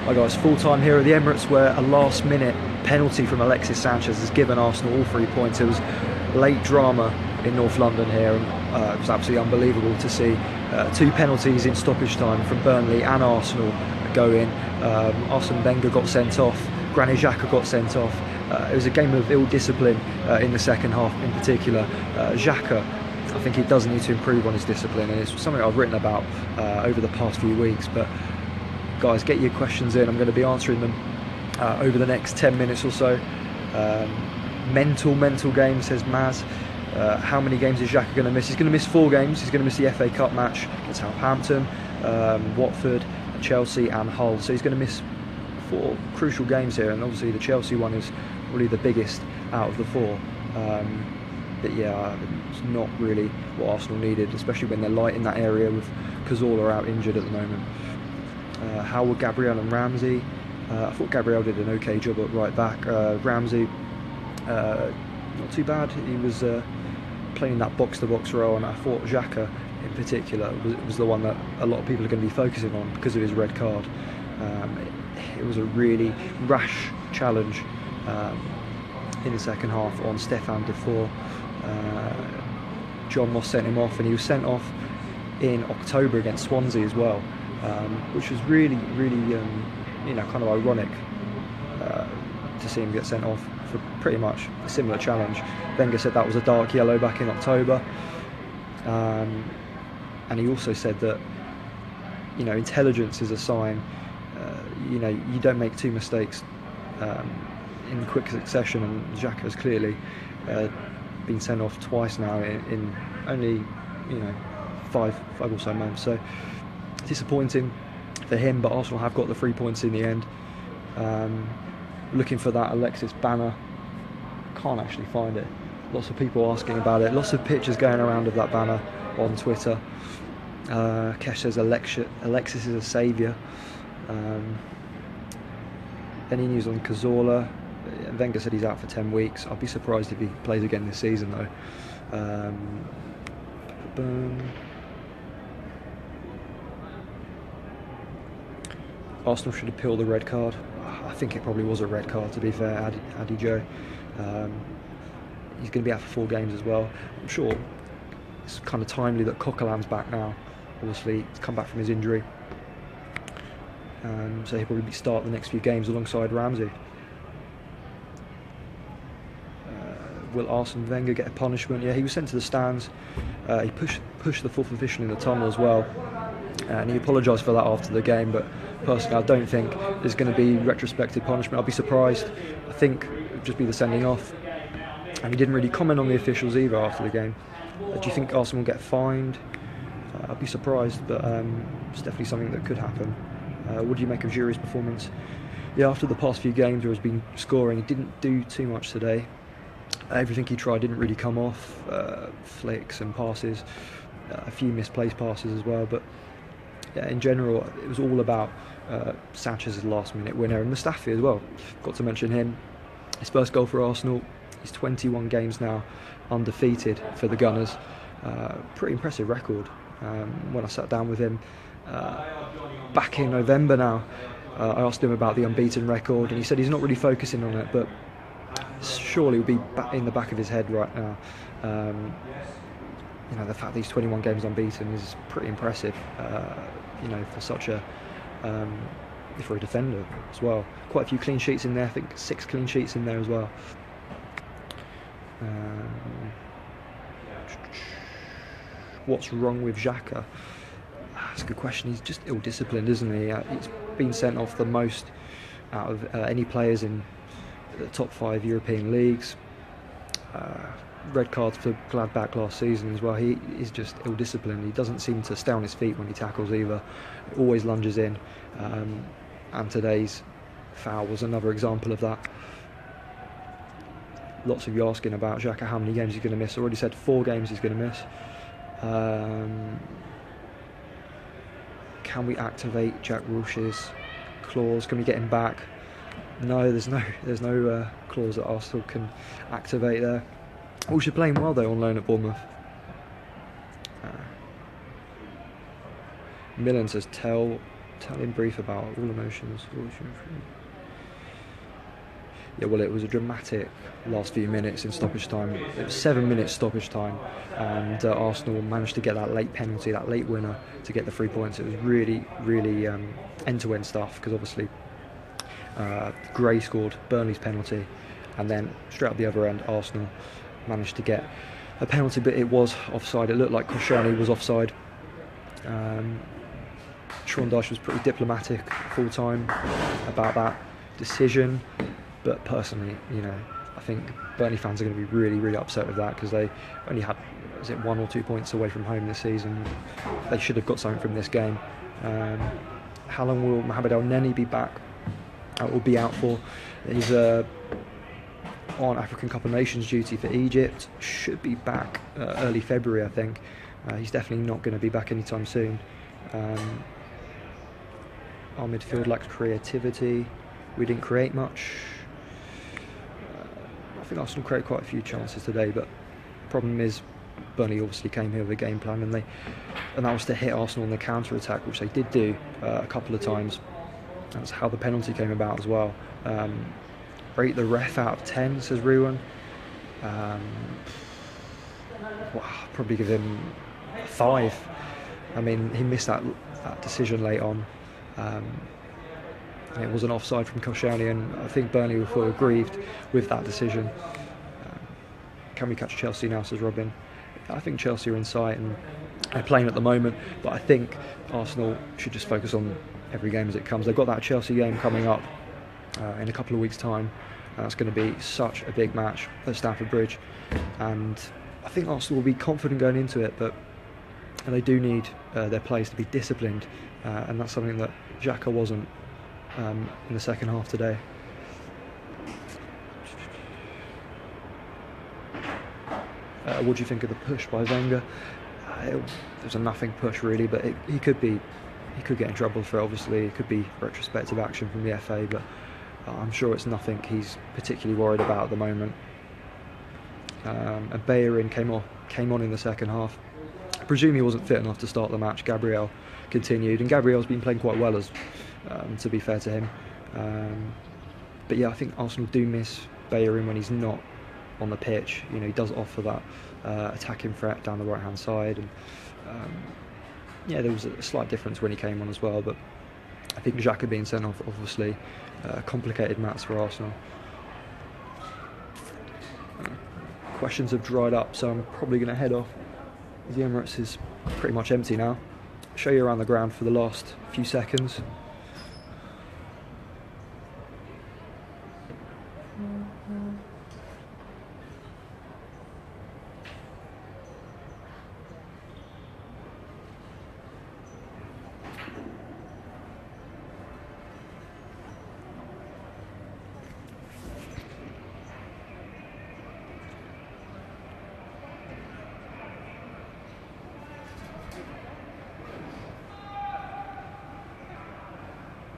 Hi guys, full time here at the Emirates where a last minute penalty from Alexis Sanchez has given Arsenal all 3 points. It was late drama in North London here, and it was absolutely unbelievable to see 2 penalties in stoppage time from Burnley and Arsenal go in. Arsene Wenger got sent off, Granit Xhaka got sent off. It was a game of ill discipline in the second half in particular. Xhaka, I think he does need to improve on his discipline, and it's something I've written about over the past few weeks. But guys, get your questions in. I'm going to be answering them over the next 10 minutes or so. Mental game, says Maz. How many games is Xhaka going to miss? He's going to miss 4 games. He's going to miss the FA Cup match against Southampton, Watford, Chelsea and Hull. So he's going to miss 4 crucial games here, and obviously the Chelsea one is probably the biggest out of the 4. But yeah, it's not really what Arsenal needed, especially when they're light in that area with Cazorla out injured at the moment. How were Gabriel and Ramsey? I thought Gabriel did an okay job at right back. Ramsey, not too bad. He was playing that box-to-box role, and I thought Xhaka in particular was the one that a lot of people are going to be focusing on because of his red card. It was a really rash challenge in the second half on Stefan Defour. John Moss sent him off, and he was sent off in October against Swansea as well, which was really kind of ironic to see him get sent off for pretty much a similar challenge. Wenger said that was a dark yellow back in October, and he also said that intelligence is a sign. You don't make 2 mistakes in quick succession, and Xhaka has clearly been sent off twice now in only 5 or so months. So disappointing for him, but Arsenal have got the 3 points in the end. Looking for that Alexis banner, can't actually find it. Lots of people asking about it, lots of pictures going around of that banner on Twitter. Kesh says Alexis is a saviour. Any news on Cazorla? Wenger said he's out for 10 weeks. I'd be surprised if he plays again this season though. Arsenal should appeal the red card. I think it probably was a red card, to be fair. Adi Joe. He's going to be out for 4 games as well. I'm sure it's kind of timely that Coquelin's back now. Obviously, he's come back from his injury. So he'll probably start the next few games alongside Ramsey. Will Arsene Wenger get a punishment? Yeah, he was sent to the stands. He pushed the 4th official in the tunnel as well, and he apologised for that after the game. But personally, I don't think there's going to be retrospective punishment. I'll be surprised. I think it'll just be the sending off. And he didn't really comment on the officials either after the game. Do you think Arsenal will get fined? I'd be surprised, but it's definitely something that could happen. What do you make of Giroud's performance? Yeah, after the past few games where he's been scoring, he didn't do too much today. Everything he tried didn't really come off. Flicks and passes, a few misplaced passes as well. But yeah, in general, it was all about Sanchez's last-minute winner, and Mustafi as well. Got to mention him. His first goal for Arsenal. He's 21 games now undefeated for the Gunners. Pretty impressive record. When I sat down with him back in November now, I asked him about the unbeaten record, and he said he's not really focusing on it, but surely it will be in the back of his head right now. The fact that he's 21 games unbeaten is pretty impressive, for such a for a defender as well. Quite a few clean sheets in there. I think 6 clean sheets in there as well. What's wrong with Xhaka? That's a good question. He's just ill-disciplined, isn't he? He's been sent off the most out of any players in the top 5 European leagues. Red cards for Gladbach last season as well. He is just ill-disciplined. He doesn't seem to stay on his feet when he tackles either. He always lunges in. And today's foul was another example of that. Lots of you asking about Xhaka, how many games he's going to miss. I already said 4 games he's going to miss. Can we activate Jack Wilshere's clause? Can we get him back? No, there's no clause that Arsenal can activate there. Wilshere playing well though on loan at Bournemouth. Millen says tell Tell him brief about all emotions. Yeah, well, it was a dramatic last few minutes in stoppage time. It was 7 minutes stoppage time, and Arsenal managed to get that late penalty, that late winner, to get the 3 points. It was really, really end-to-end stuff, because obviously Gray scored Burnley's penalty, and then straight up the other end, Arsenal managed to get a penalty, but it was offside. It looked like Koscielny was offside. Sean Dyche was pretty diplomatic full time about that decision, but personally, I think Burnley fans are going to be really, really upset with that, because they only had, 1 or 2 points away from home this season. They should have got something from this game. How long will Mohamed El Neni be back? Will be out for? He's on African Cup of Nations duty for Egypt. Should be back early February, I think. He's definitely not going to be back anytime soon. Our midfield lacks creativity. We didn't create much. I think Arsenal created quite a few chances today, but the problem is Burnley obviously came here with a game plan, and that was to hit Arsenal on the counter-attack, which they did do a couple of times. That's how the penalty came about as well. Rate the ref out of 10, says Ruan. Probably give him 5. I mean, he missed that decision late on. And it was an offside from Koscielny, and I think Burnley were fully aggrieved with that decision. Can we catch Chelsea now, says Robin? I think Chelsea are in sight and they're playing at the moment, but I think Arsenal should just focus on every game as it comes. They've got that Chelsea game coming up in a couple of weeks' time, and that's going to be such a big match at Stamford Bridge, and I think Arsenal will be confident going into it, but they do need their players to be disciplined, and that's something that Xhaka wasn't in the second half today. What do you think of the push by Wenger? It was a nothing push really, but he could get in trouble for it. Obviously, it could be retrospective action from the FA, but I'm sure it's nothing he's particularly worried about at the moment. And Bellerin came on in the second half. I presume he wasn't fit enough to start the match. Gabriel continued, and Gabriel's been playing quite well, as to be fair to him. But yeah, I think Arsenal do miss Bellerin when he's not on the pitch. He does offer that attacking threat down the right hand side, and there was a slight difference when he came on as well, but I think Xhaka being sent off obviously complicated matters for Arsenal. Questions have dried up, so I'm probably going to head off. The Emirates is pretty much empty now. I'll show you around the ground for the last few seconds.